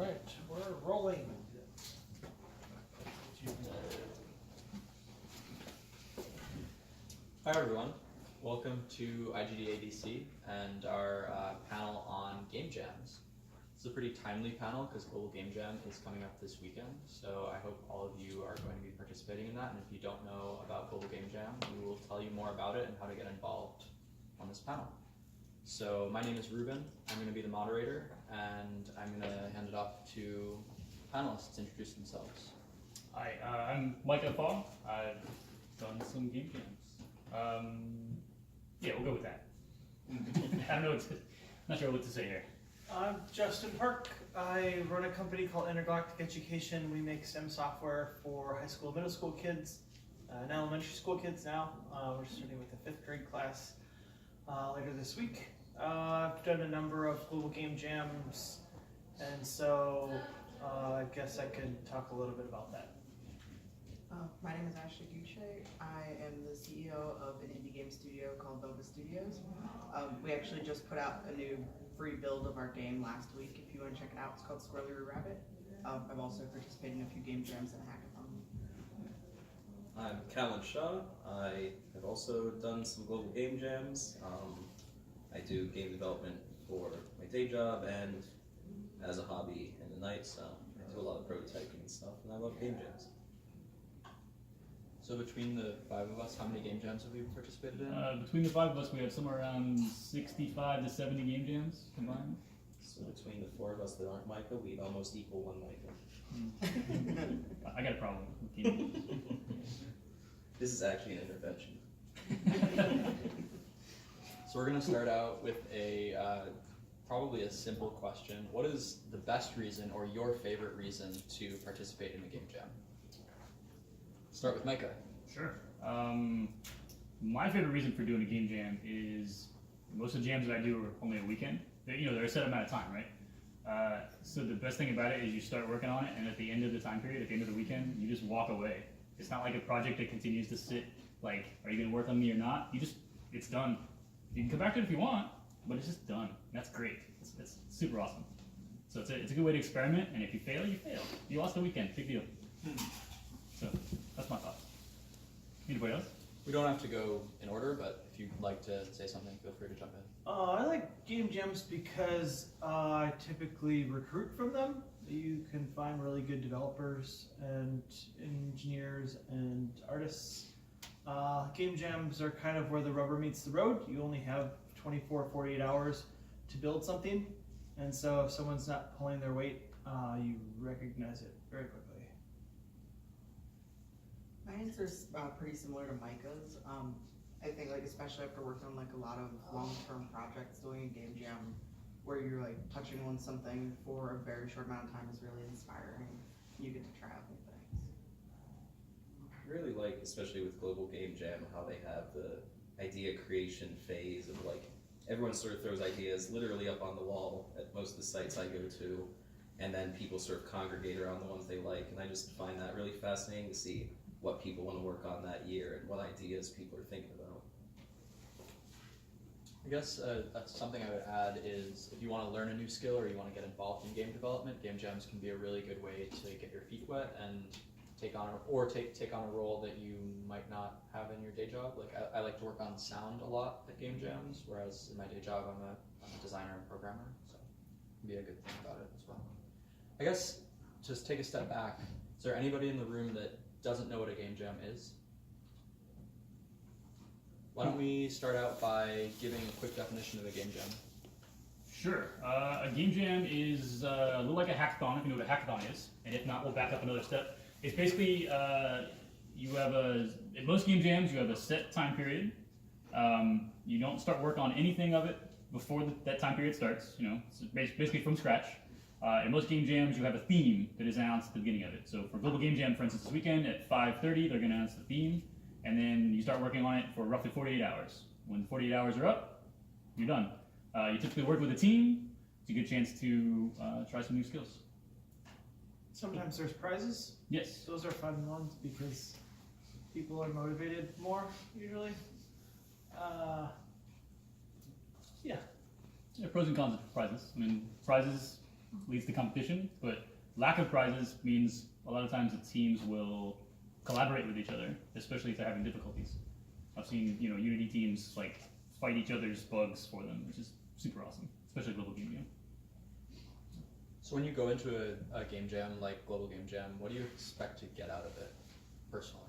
Alright, we're rolling. Hi everyone, welcome to IGDA DC and our panel on GameJams. It's a pretty timely panel because Global Game Jam is coming up this weekend, so I hope all of you are going to be participating in that, and if you don't know about Global Game Jam, we will tell you more about it and how to get involved on this panel. So my name is Ruben, I'm going to be the moderator, and I'm going to hand it off to panelists to introduce themselves. Hi, I'm Micah Paul. I've done some game jams. Yeah, we'll go with that. I don't know not sure what to say here. I'm Justin Park. I run a company called Intergalactic Education. We make STEM software for high school, middle school kids, and elementary school kids now. We're starting with the 5th grade class later this week. I've done a number of global game jams, and so I guess I could talk a little bit about that. My name is Ashley Gucci. I am the CEO of an indie game studio called Nova Studios. We actually just put out a new free build of our game last week. If you want to check it out, it's called Squirrely Rabbit. I've also participated in a few game jams and a hackathon. I'm Callan Shaw. I have also done some global game jams. I do game development for my day job and as a hobby in the night, so I do a lot of prototyping and stuff, and I love game jams. So between the 5 of us, how many game jams have we participated in? Between the 5 of us, we have somewhere around 65 to 70 game jams combined. So between the 4 of us that aren't Micah, we almost equal one Micah. I got a problem with game jams. This is actually an intervention. So we're going to start out with a probably a simple question. What is the best reason or your favorite reason to participate in a game jam? Start with Micah. Sure. My favorite reason for doing a game jam is most of the jams that I do are only a weekend. They're a set amount of time, right? So the best thing about it is you start working on it, and at the end of the time period, at the end of the weekend, you just walk away. It's not like a project that continues to sit, like, are you going to work on me or not? It's done. You can come back to it if you want, but it's just done. That's great. It's super awesome. So it's a good way to experiment, and if you fail, you fail. You lost the weekend, big deal. So that's my thoughts. Anybody else? We don't have to go in order, but if you'd like to say something, feel free to jump in. I like game jams because I typically recruit from them. You can find really good developers and engineers and artists. Game jams are kind of where the rubber meets the road. You only have 24, 48 hours to build something, and so if someone's not pulling their weight, you recognize it very quickly. My answer is pretty similar to Micah's. I think, like, especially after working on like a lot of long-term projects, doing a game jam where you're like touching on something for a very short amount of time is really inspiring. You get to try out new things. I really like, especially with Global Game Jam, how they have the idea creation phase of like, everyone sort of throws ideas literally up on the wall at most of the sites I go to, and then people sort of congregate around the ones they like, and I just find that really fascinating to see what people want to work on that year and what ideas people are thinking about. I guess something I would add is if you want to learn a new skill or you want to get involved in game development, game jams can be a really good way to get your feet wet and take on a role that you might not have in your day job. Like I like to work on sound a lot at game jams, whereas in my day job I'm a designer and programmer, so it can be a good thing about it as well. I guess just take a step back. Is there anybody in the room that doesn't know what a game jam is? Why don't we start out by giving a quick definition of a game jam? Sure. A game jam is a little like a hackathon, if you know what a hackathon is. And if not, we'll back up another step. It's basically, in most game jams, you have a set time period. You don't start work on anything of it before that time period starts, it's basically from scratch. In most game jams, you have a theme that is announced at the beginning of it. So for Global Game Jam, for instance, this weekend at 5:30, they're going to announce the theme, and then you start working on it for roughly 48 hours. When 48 hours are up, you're done. You typically work with a team. It's a good chance to try some new skills. Sometimes there's prizes. Yes. Those are fun ones because people are motivated more usually. Yeah. Yeah, pros and cons of prizes. I mean, prizes leads to competition, but lack of prizes means a lot of times the teams will collaborate with each other, especially if they're having difficulties. I've seen, Unity teams like fight each other's bugs for them, which is super awesome, especially global game jam. So when you go into a game jam like Global Game Jam, what do you expect to get out of it, personally?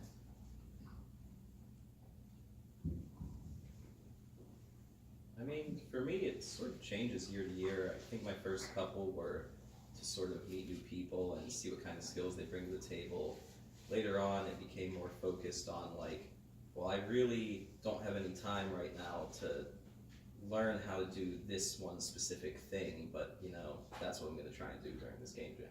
I mean, for me, it sort of changes year to year. I think my first couple were to sort of meet new people and see what kind of skills they bring to the table. Later on, it became more focused on like, well, I really don't have any time right now to learn how to do this one specific thing, but that's what I'm going to try and do during this game jam.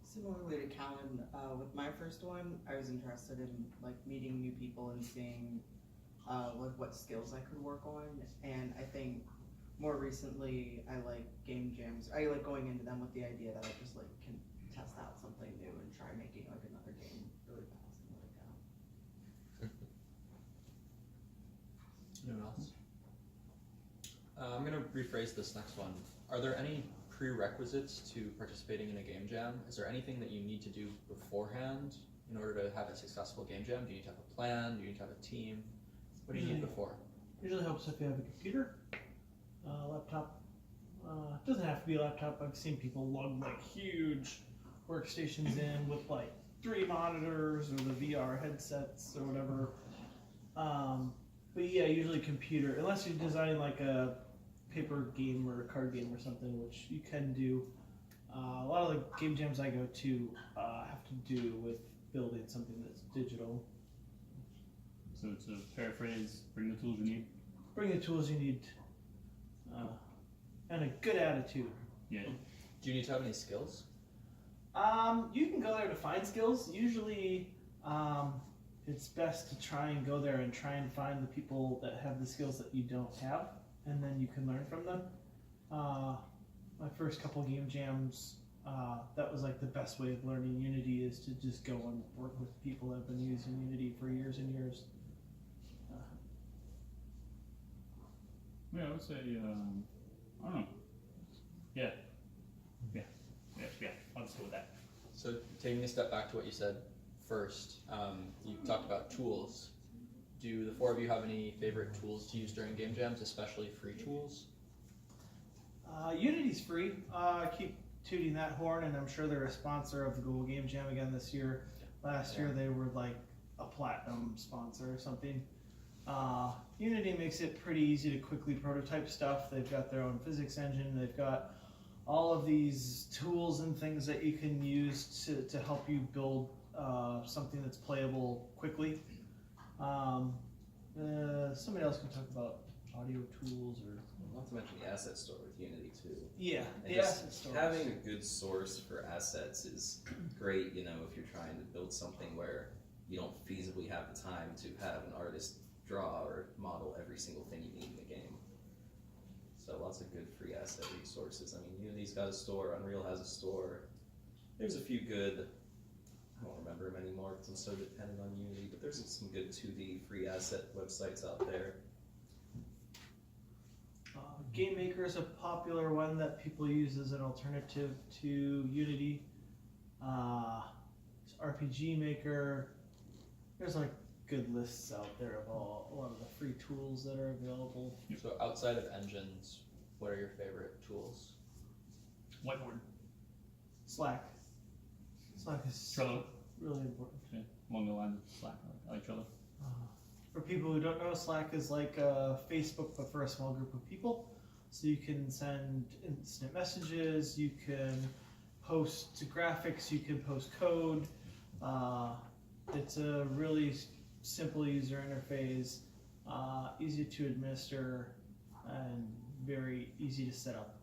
Similarly to Callan, with my first one, I was interested in like meeting new people and seeing like what skills I could work on. And I think more recently, I like game jams. I like going into them with the idea that I just like can test out something new and try making like another game really fast and like that. Anyone else? I'm going to rephrase this next one. Are there any prerequisites to participating in a game jam? Is there anything that you need to do beforehand in order to have a successful game jam? Do you need to have a plan? Do you need to have a team? What do you need before? Usually helps if you have a computer, laptop. Doesn't have to be a laptop. I've seen people lug like huge workstations in with like 3 monitors or the VR headsets or whatever. But yeah, usually computer, unless you're designing like a paper game or a card game or something, which you can do. A lot of the game jams I go to have to do with building something that's digital. So to paraphrase, bring the tools you need. Bring the tools you need, and a good attitude. Yeah. Do you need to have any skills? You can go there to find skills. Usually, it's best to try and go there and try and find the people that have the skills that you don't have, and then you can learn from them. My first couple game jams, that was like the best way of learning Unity, is to just go and work with people that have been using Unity for years and years. Yeah, I would say, I don't know. Yeah. I'll just go with that. So taking a step back to what you said first, you talked about tools. Do the 4 of you have any favorite tools to use during game jams, especially free tools? Unity's free. I keep tooting that horn, and I'm sure they're a sponsor of the Google Game Jam again this year. Last year they were like a platinum sponsor or something. Unity makes it pretty easy to quickly prototype stuff. They've got their own physics engine. They've got all of these tools and things that you can use to help you build something that's playable quickly. Somebody else can talk about audio tools or... Not to mention the asset store with Unity too. Yeah, And the just asset stores. having a good source for assets is great, if you're trying to build something where you don't feasibly have the time to have an artist draw or model every single thing you need in the game. So lots of good free asset resources. I mean, Unity's got a store, Unreal has a store. There's a few good, I don't remember them anymore because I'm so dependent on Unity, but there's some good 2D free asset websites out there. Game Maker is a popular one that people use as an alternative to Unity. RPG Maker. There's like good lists out there of a lot of the free tools that are available. So outside of engines, what are your favorite tools? Whiteboard. Slack. Slack is Trello. really important. Yeah, along the lines of Slack. I like Trello. For people who don't know, Slack is like Facebook but for a small group of people. So you can send instant messages, you can post graphics, you can post code. It's a really simple user interface, easy to administer, and very easy to set up.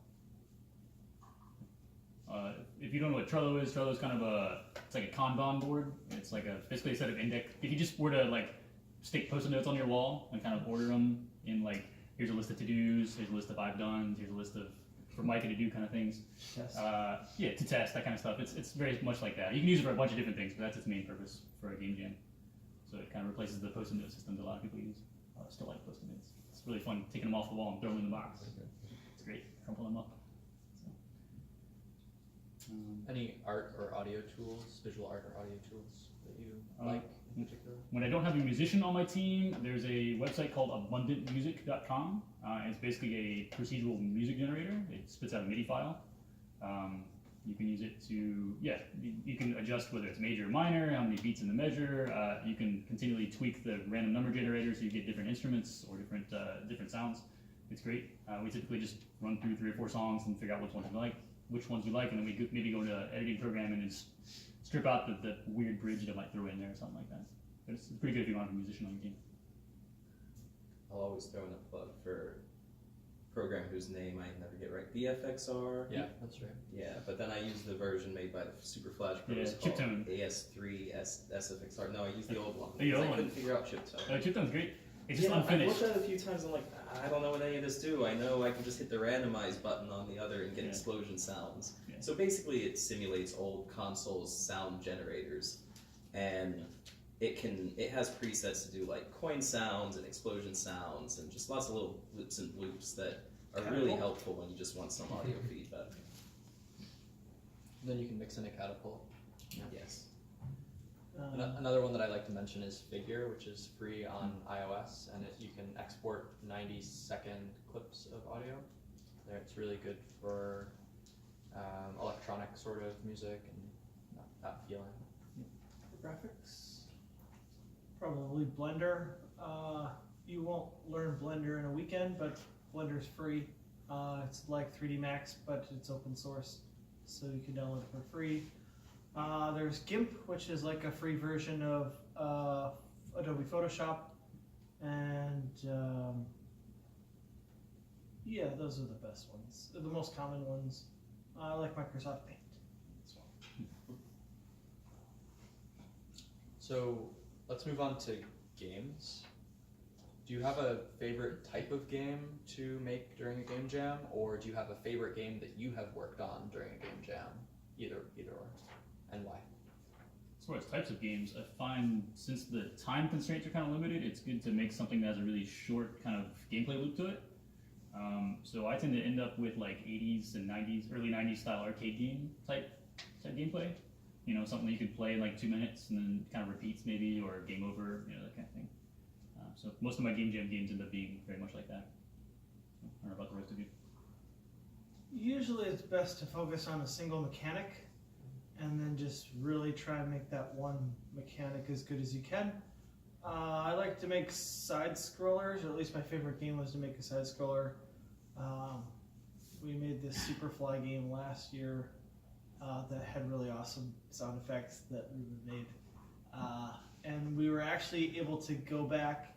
If you don't know what Trello is kind of it's like a Kanban board. It's like basically a set of index. If you just were to like stick post-it notes on your wall and kind of order them in like, here's a list of to-dos, here's a list of I've done, here's a list of for Micah to do kind of things. Yes. Yeah, to test, that kind of stuff. It's very much like that. You can use it for a bunch of different things, but that's its main purpose for a game jam. So it kind of replaces the post-it note system that a lot of people use. I still like post-it notes. It's really fun taking them off the wall and throwing them in the box. It's great. Crumple them up. Any art or audio tools, visual art or audio tools that you Uh, like in particular? When I don't have a musician on my team, there's a website called abundantmusic.com. It's basically a procedural music generator. It spits out a MIDI file. You can use it to, you can adjust whether it's major or minor, how many beats in the measure. You can continually tweak the random number generator so you get different instruments or different sounds. It's great. We typically just run through 3 or 4 songs and figure out which ones we like, and then we maybe go into an editing program and just strip out the weird bridge that I might throw in there or something like that. But it's pretty good if you don't have a musician on your team. I'll always throw in a plug for a program whose name I never get right. BFXR. Yeah, that's right. Yeah, but then I use the version made by the Super Flash Pros Yeah, called Chiptune. AS3 SFXR. No, I used the old one. The old I one. couldn't figure out Chiptune. Chiptune's great. It's just Yeah, I've unfinished. looked at it a few times and I'm like, I don't know what any of this do. I know I can just hit the randomize button on the other and get Yeah. explosion sounds. Yeah. So basically it simulates old consoles sound generators, and it has presets to do like coin sounds and explosion sounds and just lots of little loops and loops that are really helpful when you just want some audio feedback. Then you can mix in a catapult. Yes. Another one that I like to mention is Figure, which is free on iOS, and you can export 90-second clips of audio. It's really good for electronic sort of music and that feeling. Graphics, probably Blender. You won't learn Blender in a weekend, but Blender's free. It's like 3D Max, but it's open source, so you can download it for free. There's GIMP, which is like a free version of Adobe Photoshop, and yeah, those are the best ones. They're the most common ones. I like Microsoft Paint as well. So let's move on to games. Do you have a favorite type of game to make during a game jam, or do you have a favorite game that you have worked on during a game jam? Either or, and why? As far as types of games, I find since the time constraints are kind of limited, it's good to make something that has a really short kind of gameplay loop to it. So I tend to end up with like 80s and 90s, early 90s style arcade game type gameplay. You know, something that you could play in like 2 minutes and then kind of repeats maybe, or game over, you know, that kind of thing. So most of my game jam games end up being very much like that. I don't know about the rest of you. Usually it's best to focus on a single mechanic and then just really try and make that one mechanic as good as you can. I like to make side scrollers, or at least my favorite game was to make a side scroller. We made this Superfly game last year that had really awesome sound effects that we made. And we were actually able to go back.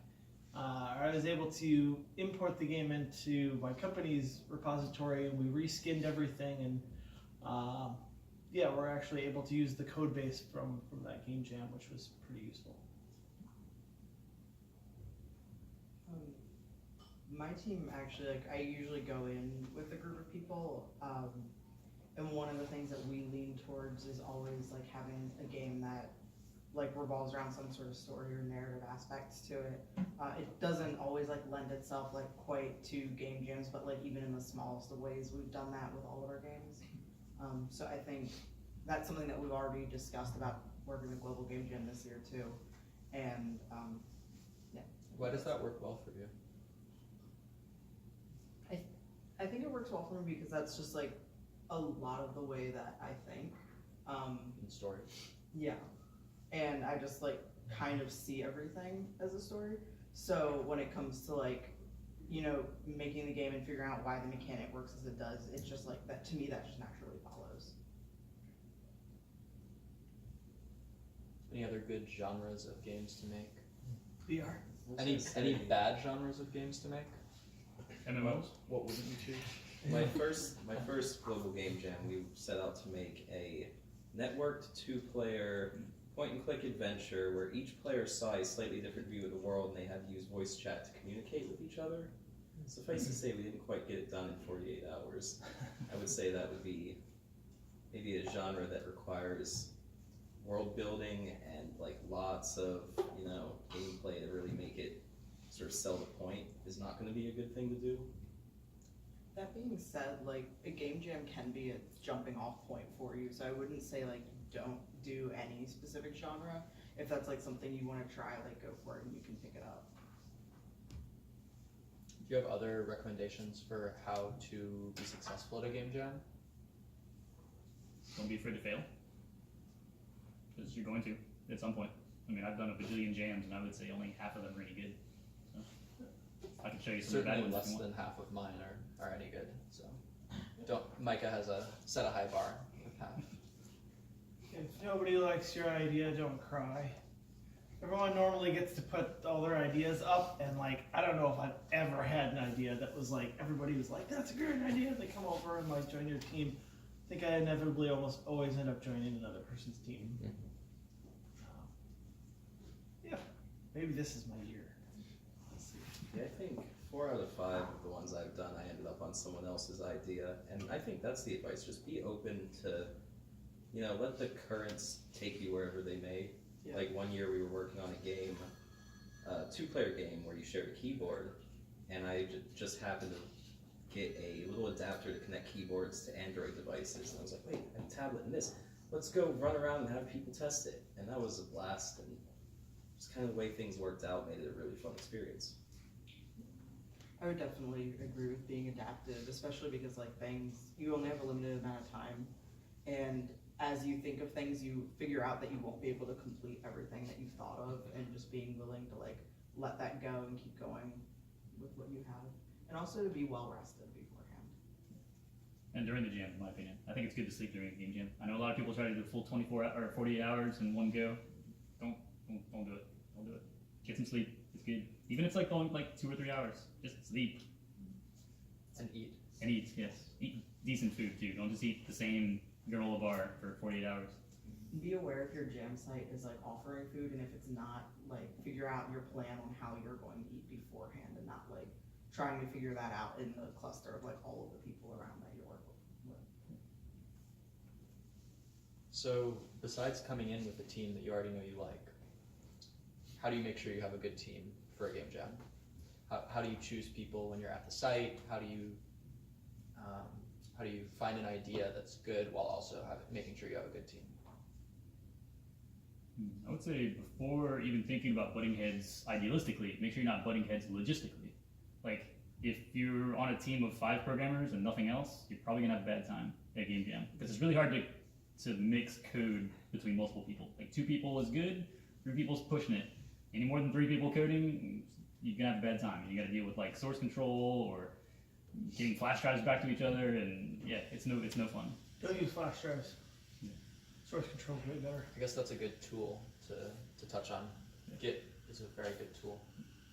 I was able to import the game into my company's repository, and we reskinned everything, and yeah, we're actually able to use the code base from that game jam, which was pretty useful. My team actually, like, I usually go in with a group of people, and one of the things that we lean towards is always like having a game that like revolves around some sort of story or narrative aspects to it. It doesn't always like lend itself like quite to game jams, but like even in the smallest of ways, we've done that with all of our games. So I think that's something that we've already discussed about working with Global Game Jam this year too. And yeah. Why does that work well for you? I think it works well for me because that's just like a lot of the way that I think. In story. Yeah. And I just like kind of see everything as a story. So when it comes to like, you know, making the game and figuring out why the mechanic works as it does, it's just like that, to me, that just naturally follows. Any other good genres of games to make? VR. Any bad genres of games to make? MMOs? What wouldn't you choose? My first global game jam, we set out to make a networked 2-player point-and-click adventure where each player saw a slightly different view of the world, and they had to use voice chat to communicate with each other. Suffice to say, we didn't quite get it done in 48 hours. I would say that would be maybe a genre that requires world building and like lots of, you know, gameplay to really make it sort of sell the point is not going to be a good thing to do. That being said, like a game jam can be a jumping off point for you, so I wouldn't say like don't do any specific genre. If that's like something you want to try, like go for it and you can pick it up. Do you have other recommendations for how to be successful at a game jam? Don't be afraid to fail, because you're going to at some point. I mean, I've done a bajillion jams, and I would say only half of them are any good. So I can show you some of the bad Certainly ones if less you want. than half of mine are any good. So don't. Micah has set a high bar with half. If nobody likes your idea, don't cry. Everyone normally gets to put all their ideas up, and like, I don't know if I've ever had an idea that was like, everybody was like, that's a great idea, they come over and like join your team. I think I inevitably almost always end up joining another person's team. Yeah, maybe this is my year. Let's see. Yeah, I think 4 out of 5 of the ones I've done, I ended up on someone else's idea, and I think that's the advice. Just be open to, let the currents take you wherever they may. Yeah. Like one year we were working on a game, a 2-player game where you shared a keyboard, and I just happened to get a little adapter to connect keyboards to Android devices, and I was like, wait, I have a tablet and this. Let's go run around and have people test it, and that was a blast. And just kind of the way things worked out made it a really fun experience. I would definitely agree with being adaptive, especially because like things, you only have a limited amount of time, and as you think of things, you figure out that you won't be able to complete everything that you thought of, and just being willing to like let that go and keep going with what you have, and also to be well rested beforehand. And during the jam, in my opinion, I think it's good to sleep during a game jam. I know a lot of people try to do the full 24 or 48 hours in one go. Don't do it. Don't do it. Get some sleep. It's good. Even if it's like going like 2 or 3 hours, just sleep And eat. and eat. Yes, eat decent food too. Don't just eat the same granola bar for 48 hours. Be aware if your jam site is like offering food, and if it's not, like figure out your plan on how you're going to eat beforehand, and not like trying to figure that out in the cluster of like all of the people around that you're working with. So besides coming in with a team that you already know you like, how do you make sure you have a good team for a game jam? How do you choose people when you're at the site? How do you find an idea that's good while also making sure you have a good team? I would say before even thinking about butting heads idealistically, make sure you're not butting heads logistically. Like if you're on a team of 5 programmers and nothing else, you're probably gonna have a bad time at game jam, because it's really hard to mix code between multiple people. Like 2 people is good, 3 people's pushing it. Any more than 3 people coding, you're gonna have a bad time. You got to deal with like source control or getting flash drives back to each other, and yeah, it's no fun. Don't use flash drives. Yeah. Source control way better. I guess that's a good tool to touch on. Yeah. Git is a very good tool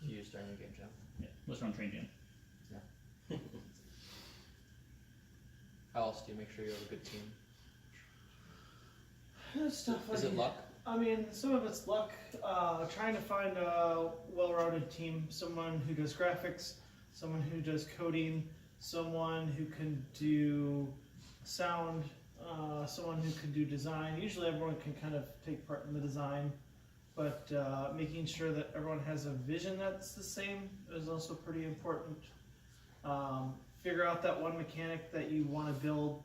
to use during a game jam. Yeah, unless you're on train jam. How else do you make sure you have a good team? Stuff Is it luck? I mean, some of it's luck. Trying to find a well-rounded team, someone who does graphics, someone who does coding, someone who can do sound, someone who can do design. Usually everyone can kind of take part in the design, but making sure that everyone has a vision that's the same is also pretty important. Figure out that one mechanic that you want to build,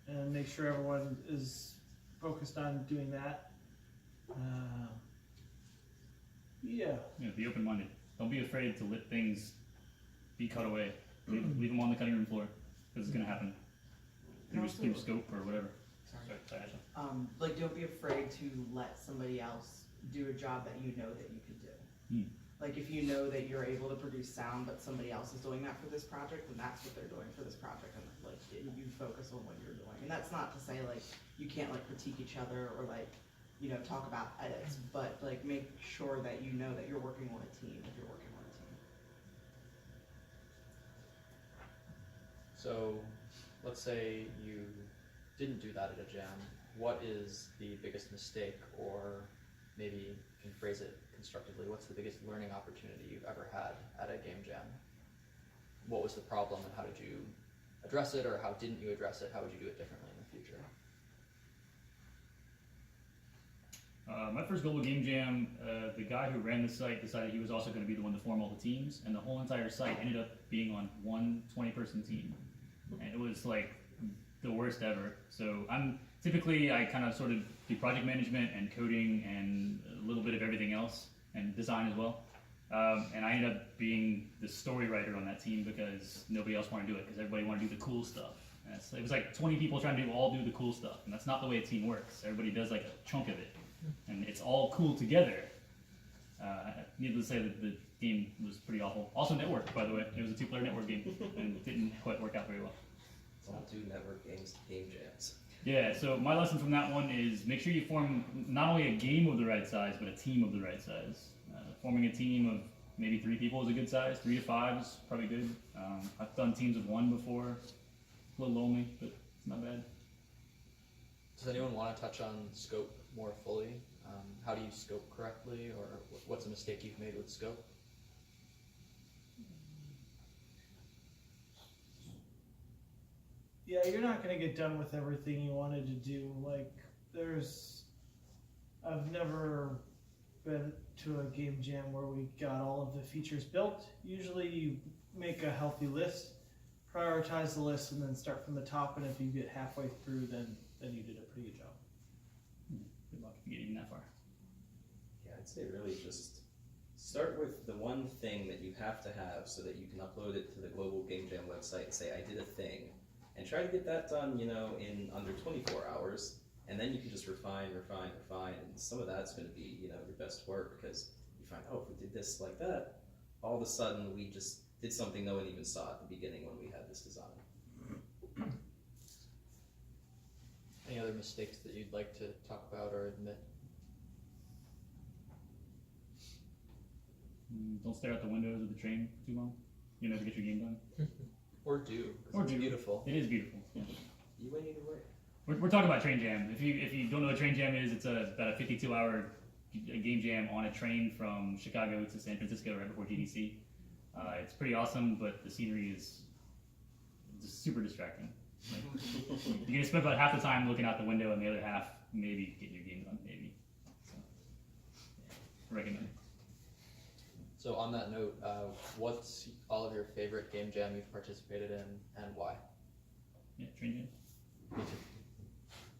and make sure everyone is focused on doing that. Yeah. Be open-minded. Don't be afraid to let things be cut away. Leave them on the cutting room floor, because it's gonna happen. Through scope or whatever. Sorry, Ashley. Like don't be afraid to let somebody else do a job that you know that you can do. Like if you know that you're able to produce sound, but somebody else is doing that for this project, then that's what they're doing for this project, and like you focus on what you're doing. And that's not to say like you can't like critique each other or like talk about edits, but like make sure that you know that you're working on a team if you're working on a team. So let's say you didn't do that at a jam. What is the biggest mistake, or maybe you can phrase it constructively, what's the biggest learning opportunity you've ever had at a game jam? What was the problem, and how did you address it, or how didn't you address it? How would you do it differently in the future? My first global game jam, the guy who ran the site decided he was also going to be the one to form all the teams, and the whole entire site ended up being on one 20-person team, and it was like the worst ever. So I kind of sort of do project management and coding and a little bit of everything else, and design as well. And I ended up being the story writer on that team because nobody else wanted to do it because everybody wanted to do the cool stuff. And it was like 20 people trying to all do the cool stuff, and that's not the way a team works. Everybody does like a chunk of it, and it's all cool together. Needless to say that the game was pretty awful. Also networked, by the way. It was a 2-player network game, and it didn't quite work out very well. Don't do network games, game jams. Yeah, so my lesson from that one is make sure you form not only a game of the right size, but a team of the right size. Forming a team of maybe 3 people is a good size. 3 to 5 is probably good. I've done teams of 1 before. A little lonely, but it's not bad. Does anyone want to touch on scope more fully? How do you scope correctly, or what's a mistake you've made with scope? Yeah, you're not gonna get done with everything you wanted to do. Like, I've never been to a game jam where we got all of the features built. Usually you make a healthy list, prioritize the list, and then start from the top, and if you get halfway through, then you did a pretty good job. Good luck if you get even that far. Yeah, I'd say really just start with the one thing that you have to have so that you can upload it to the global game jam website and say, I did a thing. And try to get that done, in under 24 hours. And then you can just refine. And some of that's going to be, your best work because you find, oh, if we did this like that, all of a sudden we just did something no one even saw at the beginning when we had this design. Any other mistakes that you'd like to talk about or admit? Don't stare out the windows of the train for too long. You never get your game done. Or do, 'cause Or it's do. beautiful. It is beautiful. Yeah. You win either way. We're talking about Train Jam. If you don't know what Train Jam is, it's about a 52-hour game jam on a train from Chicago to San Francisco right before GDC. It's pretty awesome, but the scenery is just super distracting. Like, you're gonna spend about half the time looking out the window, and the other half maybe getting your game done. Maybe. So, yeah, recommend. So on that note, what's all of your favorite game jam you've participated in, and why? Yeah, Train Jam.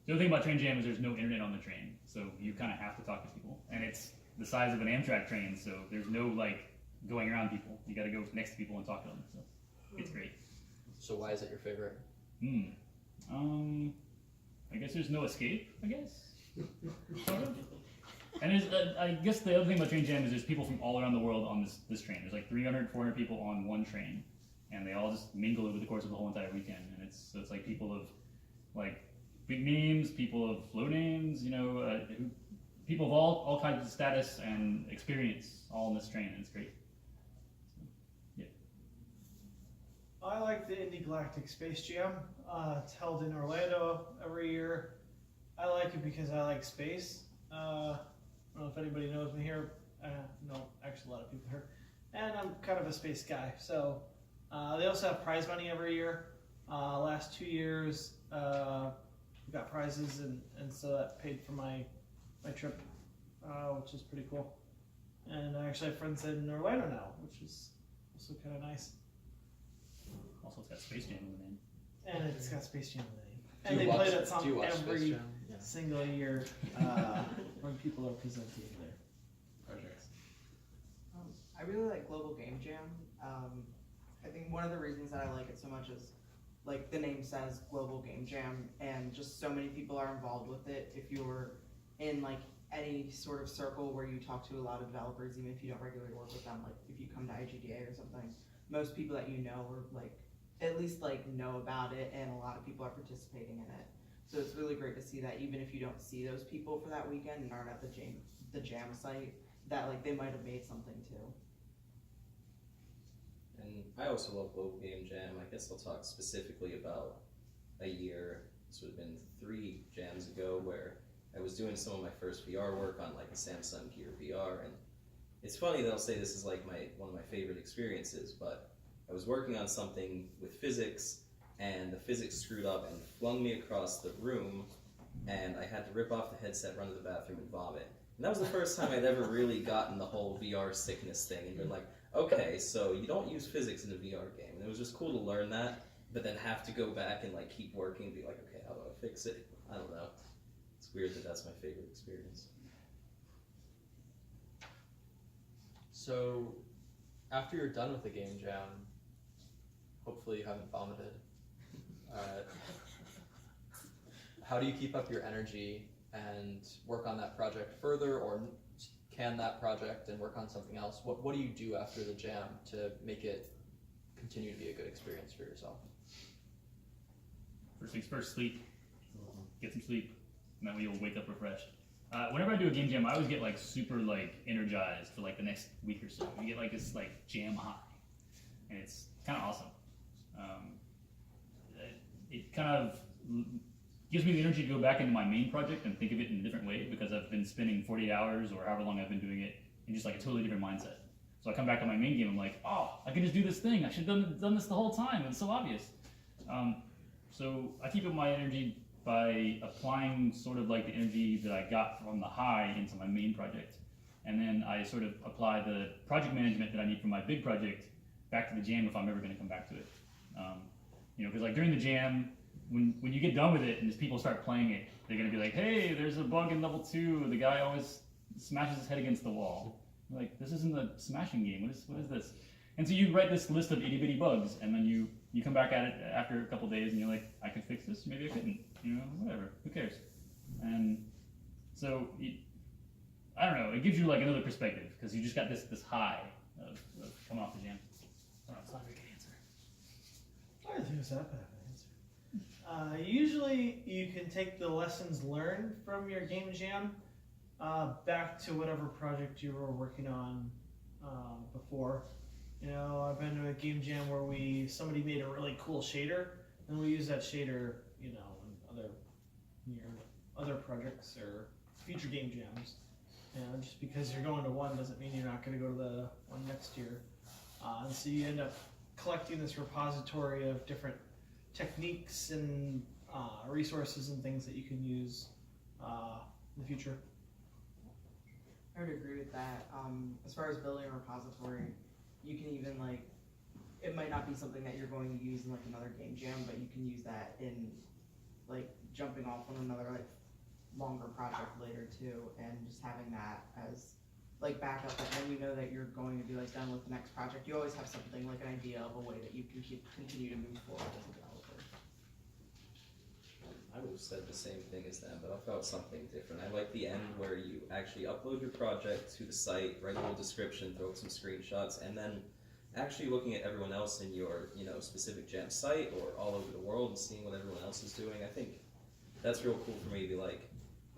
The other thing about Train Jam is there's no internet on the train, so you kind of have to talk to people, and it's the size of an Amtrak train, so there's no going around people. You got to go next to people and talk to them. So it's great. So why is it your favorite? I guess there's no escape. I guess. Sort of. And I guess the other thing about Train Jam is there's people from all around the world on this train. There's like 300, 400 people on one train, and they all just mingle over the course of the whole entire weekend. And it's like people of big names, people of low names, people of all kinds of status and experience all on this train, and it's great. So, yeah. I like the Indie Galactic Space Jam. It's held in Orlando every year. I like it because I like space. I don't know if anybody knows me here. No, actually a lot of people here. And I'm kind of a space guy. So they also have prize money every year. Last 2 years we got prizes, and so that paid for my trip, which is pretty cool. And I actually have friends in Orlando now, which is also kind of nice. Also, it's got Space Jam in the name. And it's got Space Jam in the name. Do And you they watch- play that do song you watch Space every Jam? Yeah. single year when people are presenting their projects. I really like Global Game Jam. I think one of the reasons that I like it so much is, like the name says, Global Game Jam, and just so many people are involved with it. If you're in any sort of circle where you talk to a lot of developers, even if you don't regularly work with them, if you come to IGDA or something, most people that you know are at least know about it, and a lot of people are participating in it. So it's really great to see that even if you don't see those people for that weekend and aren't at the jam site, that they might have made something too. And I also love Global Game Jam. I guess I'll talk specifically about a year. This would have been 3 jams ago where I was doing some of my first VR work on a Samsung Gear VR, and it's funny that I'll say this is one of my favorite experiences, but I was working on something with physics, and the physics screwed up and flung me across the room and I had to rip off the headset, run to the bathroom, and vomit. And that was the first time I'd ever really gotten the whole VR sickness thing, and been like, okay, so you don't use physics in a VR game. And it was just cool to learn that, but then have to go back and like keep working and be like, okay, how do I fix it? I don't know. It's weird that that's my favorite experience. So, after you're done with the game jam, hopefully you haven't vomited. How do you keep up your energy and work on that project further, or can that project and work on something else? What do you do after the jam to make it continue to be a good experience for yourself? First things first, sleep. Get some sleep, and that way you'll wake up refreshed. Whenever I do a game jam, I always get like super like energized for like the next week or so. You get like this like jam high, and it's kind of awesome. It kind of gives me the energy to go back into my main project and think of it in a different way, because I've been spending 48 hours or however long I've been doing it in just like a totally different mindset. So I come back to my main game, I'm like, oh, I can just do this thing. I should have done this the whole time. It's so obvious. So I keep up my energy by applying sort of like the energy that I got from the high into my main project. And then I sort of apply the project management that I need for my big project back to the jam if I'm ever going to come back to it. Because like during the jam, when you get done with it and as people start playing it, they're going to be like, hey, there's a bug in level 2. The guy always smashes his head against the wall. You're like, this isn't a smashing game. What is this? And so you write this list of itty bitty bugs, and then you come back at it after a couple days, and you're like, I could fix this. Maybe I couldn't. Whatever. Who cares? And so I don't know. It gives you like another perspective, because you just got this high of coming off the jam. Oh, it's not a very good answer. I think it's that bad of an answer. Usually, you can take the lessons learned from your game jam back to whatever project you were working on before. I've been to a game jam where somebody made a really cool shader, and we use that shader, in other projects or future game jams. Just because you're going to one doesn't mean you're not going to go to the one next year. And so you end up collecting this repository of different techniques and resources and things that you can use in the future. I would agree with that. As far as building a repository, you can even it might not be something that you're going to use in another game jam, but you can use that in jumping off on another longer project later too, and just having that as backup. And then you know that you're going to be done with the next project. You always have something an idea of a way that you can continue to move forward as a developer. I would have said the same thing as them, but I felt something different. I like the end where you actually upload your project to the site, write a little description, throw up some screenshots, and then actually looking at everyone else in your specific jam site or all over the world and seeing what everyone else is doing. I think that's real cool for me to be like,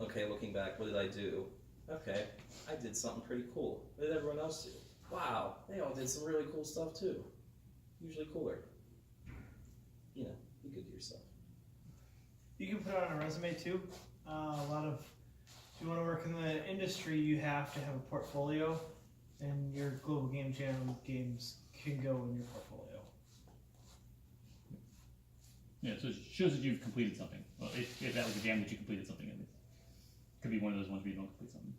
okay, looking back, what did I do? Okay, I did something pretty cool. What did everyone else do? Wow, they all did some really cool stuff too. Usually cooler. Be good to yourself. You can put it on a resume too. If you want to work in the industry, you have to have a portfolio, and your Global Game Jam games can go in your portfolio. Yeah, so it shows that you've completed something. Well, if that was a jam that you completed something, at least. Could be one of those ones where you don't complete something.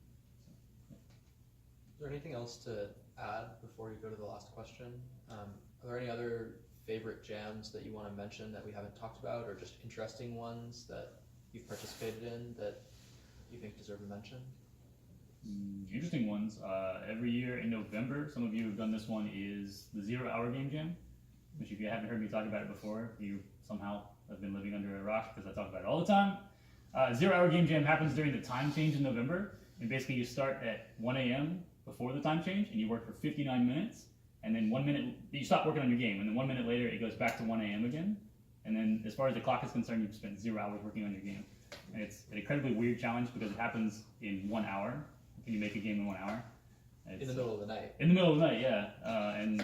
Is there anything else to add before you go to the last question? Are there any other favorite jams that you want to mention that we haven't talked about, or just interesting ones that you've participated in that you think deserve a mention? Interesting ones. Every year in November, some of you have done this one, is the 0 Hour Game Jam, which if you haven't heard me talk about it before, you somehow have been living under a rock, because I talk about it all the time. 0 Hour Game Jam happens during the time change in November, and basically you start at 1 a.m. before the time change, and you work for 59 minutes, and then 1 minute, you stop working on your game, and then 1 minute later it goes back to 1 a.m. again, and then as far as the clock is concerned, you've spent 0 hours working on your game. And it's an incredibly weird challenge because it happens in 1 hour. Can you make a game in 1 hour? In the middle of the night. In the middle of the night, yeah. And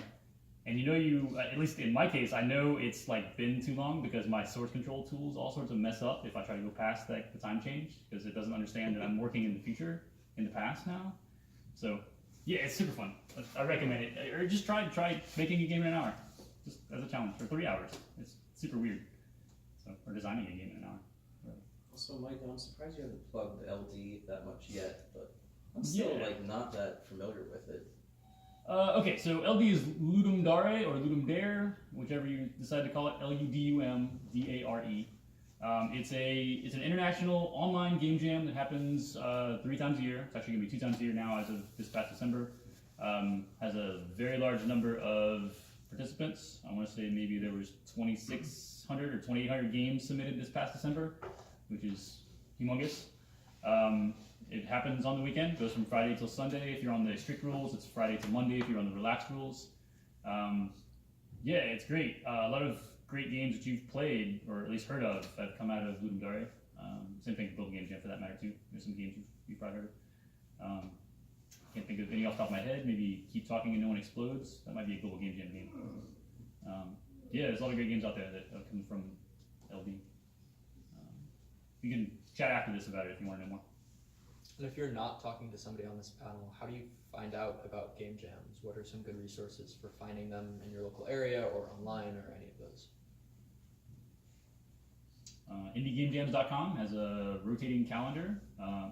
at least in my case, I know it's been too long because my source control tools all sorts of mess up if I try to go past the time change, because it doesn't understand that I'm working in the future, in the past now. So yeah, it's super fun. I recommend it. Or just try making a game in 1 hour, just as a challenge, for 3 hours. It's super weird. Or designing a game in 1 hour. Also, Mike, I'm surprised you haven't plugged LD that much yet, but I'm still Yeah. like not that familiar with it. Okay, so LD is Ludum Dare or Ludum Dare, whichever you decide to call it. LUDUMDARE. It's an international online game jam that happens 3 times a year. It's actually going to be 2 times a year now as of this past December. Has a very large number of participants. I want to say maybe there was 2,600 or 2,800 games submitted this past December, which is humongous. It happens on the weekend, goes from Friday till Sunday. If you're on the strict rules, it's Friday to Monday if you're on the relaxed rules. Yeah, it's great. A lot of great games that you've played, or at least heard of, have come out of Ludum Dare. Same thing with Global Game Jam for that matter too. There's some games you've probably heard of. Can't think of any off the top of my head. Maybe Keep Talking and No One Explodes. That might be a Global Game Jam game. Yeah, there's a lot of great games out there that come from LD. You can chat after this about it if you want to know more. And if you're not talking to somebody on this panel, how do you find out about game jams? What are some good resources for finding them in your local area or online or any of those? IndieGameJams.com has a rotating calendar.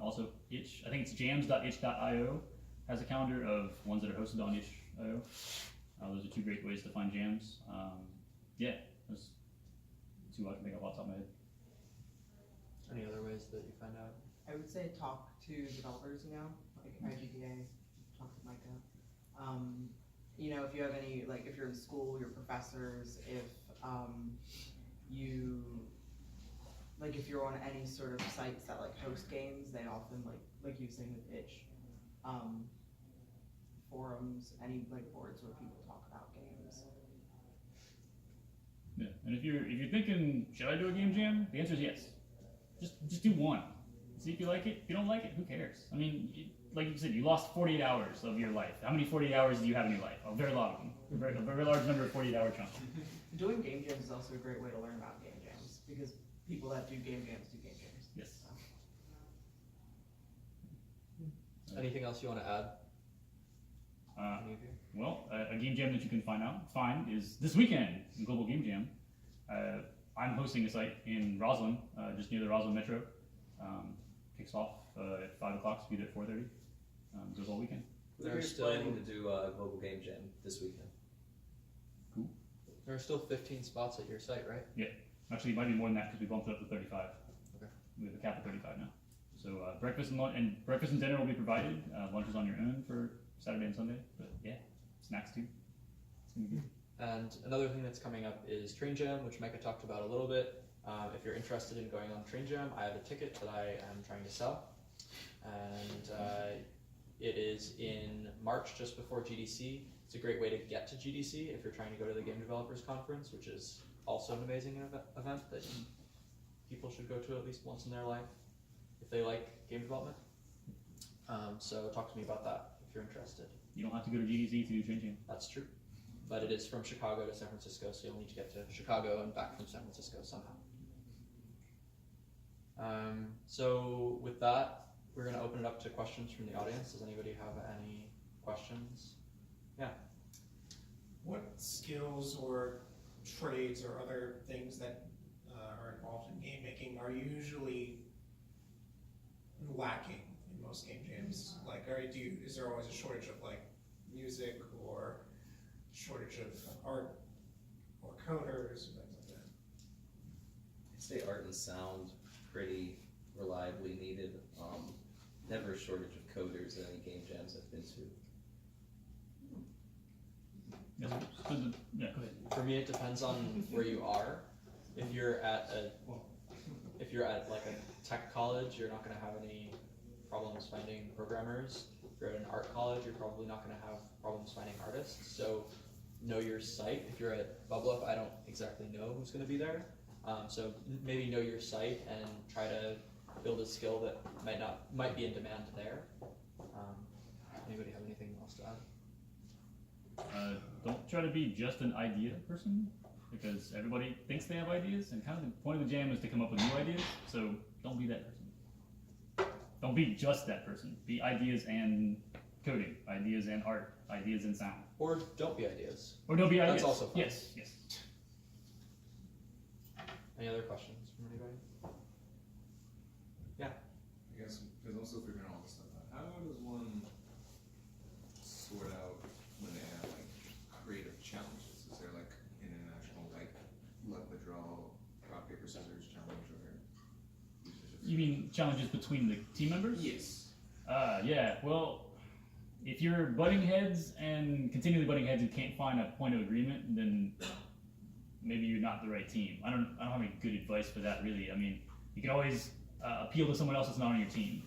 Also, I think it's jams.itch.io has a calendar of ones that are hosted on itch.io. Those are 2 great ways to find jams. Yeah, those 2 I can think of off the top of my head. Any other ways that you find out? I would say talk to developers, like IGDA, talk to Micah. If you have any, like if you're in school, your professors, if if you're on any sort of sites that like host games, they often like you were saying with itch, forums, any like boards where people talk about games. Yeah, and if you're thinking, should I do a game jam? The answer is yes. Just do one. See if you like it. If you don't like it, who cares? I mean, like you said, you lost 48 hours of your life. How many 48 hours do you have in your life? A very lot of them. A very large number of 48-hour chunks. Doing game jams is also a great way to learn about game jams because people that do game jams do game jams. Yes. So. Anything else you want to add? Any of you? Well, a game jam that you can find is this weekend in Global Game Jam. I'm hosting a site in Roslyn, just near the Roslyn Metro. Kicks off at 5 o'clock, so be there at 4:30. Goes all weekend. They're We're still- planning to do a Global Game Jam this weekend. There are still 15 spots at your site, right? Actually, it might be more than that because we bumped it up to 35. Okay. We have a cap of 35 now. So breakfast and dinner will be provided. Lunch is on your own for Saturday and Sunday. But yeah, snacks too. It's gonna be good. And another thing that's coming up is Train Jam, which Micah talked about a little bit. If you're interested in going on Train Jam, I have a ticket that I am trying to sell. And it is in March, just before GDC. It's a great way to get to GDC if you're trying to go to the Game Developers Conference, which is also an amazing event that people should go to at least once in their life if they like game development. So talk to me about that if you're interested. You don't have to go to GDC to do Train Jam. That's true. But it is from Chicago to San Francisco, so you'll need to get to Chicago and back from San Francisco somehow. So with that, we're going to open it up to questions from the audience. Does anybody have any questions? Yeah. What skills or trades or other things that are involved in game making are usually lacking in most game jams? Like, is there always a shortage of like music or shortage of art or coders or things like that? I'd say art and sound pretty reliably needed. Never a shortage of coders at any game jams I've been to. Yes. Yeah, go ahead. For me, it depends on where you are. If you're at like a tech college, you're not going to have any problems finding programmers. If you're at an art college, you're probably not going to have problems finding artists. So know your site. If you're at Bubble Up, I don't exactly know who's going to be there. So maybe know your site and try to build a skill that might be in demand there. Anybody have anything else to add? Don't try to be just an idea person, because everybody thinks they have ideas, and kind of the point of the jam is to come up with new ideas, so don't be that person. Don't be just that person. Be ideas and coding, ideas and art, ideas and sound. Or don't be ideas. Or don't be ideas. That's also fun. Yes, yes. Any other questions from anybody? still figuring all this stuff out. How does one sort out when they have like creative challenges? Is there like an international like luck the draw, rock paper scissors challenge, or? You mean challenges between the team members? Yes. Yeah. Well, if you're butting heads and continually butting heads and can't find a point of agreement, then maybe you're not the right team. I don't have any good advice for that, really. I mean, you can always appeal to someone else that's not on your team,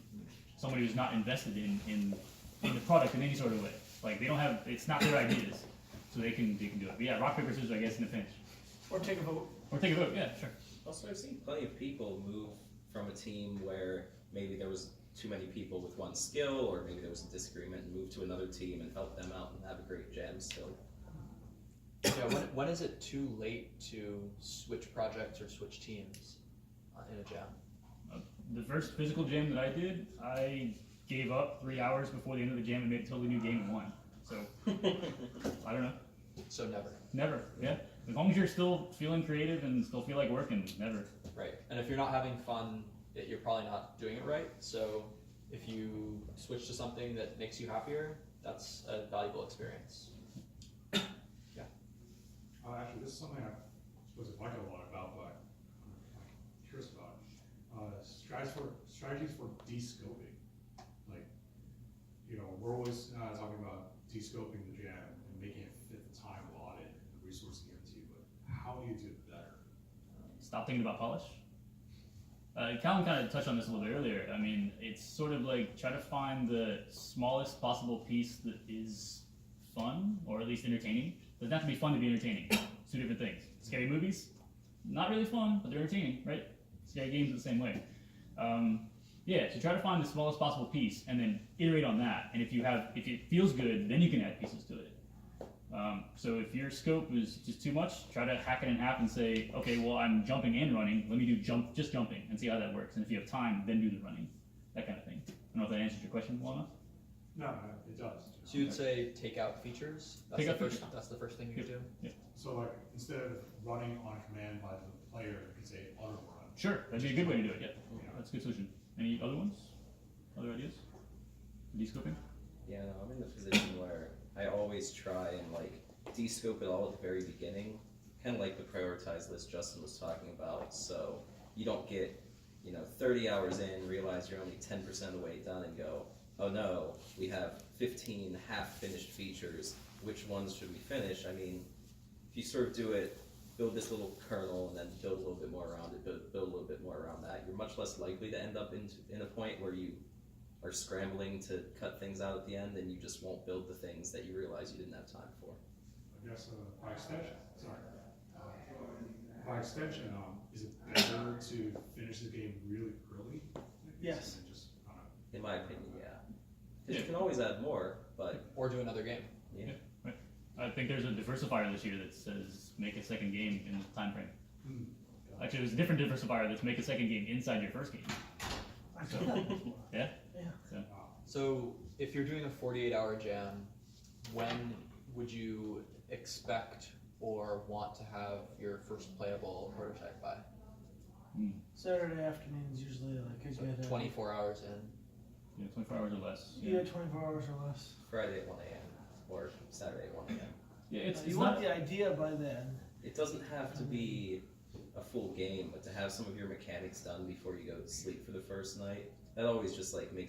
somebody who's not invested in the product in any sort of way. Like they don't have, it's not their ideas, so they can do it. But yeah, rock paper scissors, I guess, in a pinch. Or take a vote. Or take a vote. Yeah, sure. Also, I've seen plenty of people move from a team where maybe there was too many people with one skill, or maybe there was a disagreement, and move to another team and help them out and have a great jam still. Yeah, when is it too late to switch projects or switch teams in a jam? The first physical jam that I did, I gave up 3 hours before the end of the jam and made a totally new game and won. So, I don't know. So never. Never, yeah. As long as you're still feeling creative and still feel like working, never. Right. And if you're not having fun, you're probably not doing it right. So if you switch to something that makes you happier, that's a valuable experience. Actually, this is something I suppose I like a lot about, but I'm curious about. Strategies for de-scoping. Like, you know, we're always talking about de-scoping the jam and making it fit the time allotted and the resources given to you, but how do you do it better? Stop thinking about polish. Calvin kind of touched on this a little bit earlier. I mean, it's sort of like try to find the smallest possible piece that is fun, or at least entertaining. Doesn't have to be fun to be entertaining. It's two different things. Scary movies, not really fun, but they're entertaining, right? Scary games the same way. Yeah, so try to find the smallest possible piece and then iterate on that. And if it feels good, then you can add pieces to it. So if your scope is just too much, try to hack it in half and say, okay, well, I'm jumping and running. Let me do just jumping and see how that works. And if you have time, then do the running. That kind of thing. I don't know if that answers your question well enough. No, it does. So you'd say take out features? Take out features. That's the first thing you do? Yeah. So like, instead of running on a command by the player, you could say auto run. Sure, that'd be a good way to do it, yeah. Yeah. That's a good solution. Any other ones? Other ideas? De-scoping? Yeah, no, I'm in the position where I always try and like de-scope it all at the very beginning, kind of like the prioritized list Justin was talking about. So you don't get, 30 hours in, realize you're only 10% of the way done, and go, oh no, we have 15 half-finished features. Which ones should we finish? I mean, if you sort of do it, build this little kernel and then build a little bit more around it, build a little bit more around that, you're much less likely to end up in a point where you are scrambling to cut things out at the end, and you just won't build the things that you realize you didn't have time for. I guess by extension, is it better to finish the game really early? Yes. And just kind of, In my opinion, yeah. Because you can always add more, but Or do another game. yeah. I think there's a diversifier this year that says make a second game in the time frame. Actually, there's a different diversifier that's make a second game inside your first game. So, yeah? Yeah. So, So if you're doing a 48-hour jam, when would you expect or want to have your first playable prototype by? Saturday afternoons usually like a So good 24 hours in. yeah, 24 hours or less. Yeah, 24 hours or less. Friday at 1 a.m. or Saturday at 1 a.m. Yeah, it's You not... want the idea by then. It doesn't have to be a full game, but to have some of your mechanics done before you go to sleep for the first night, that always just like makes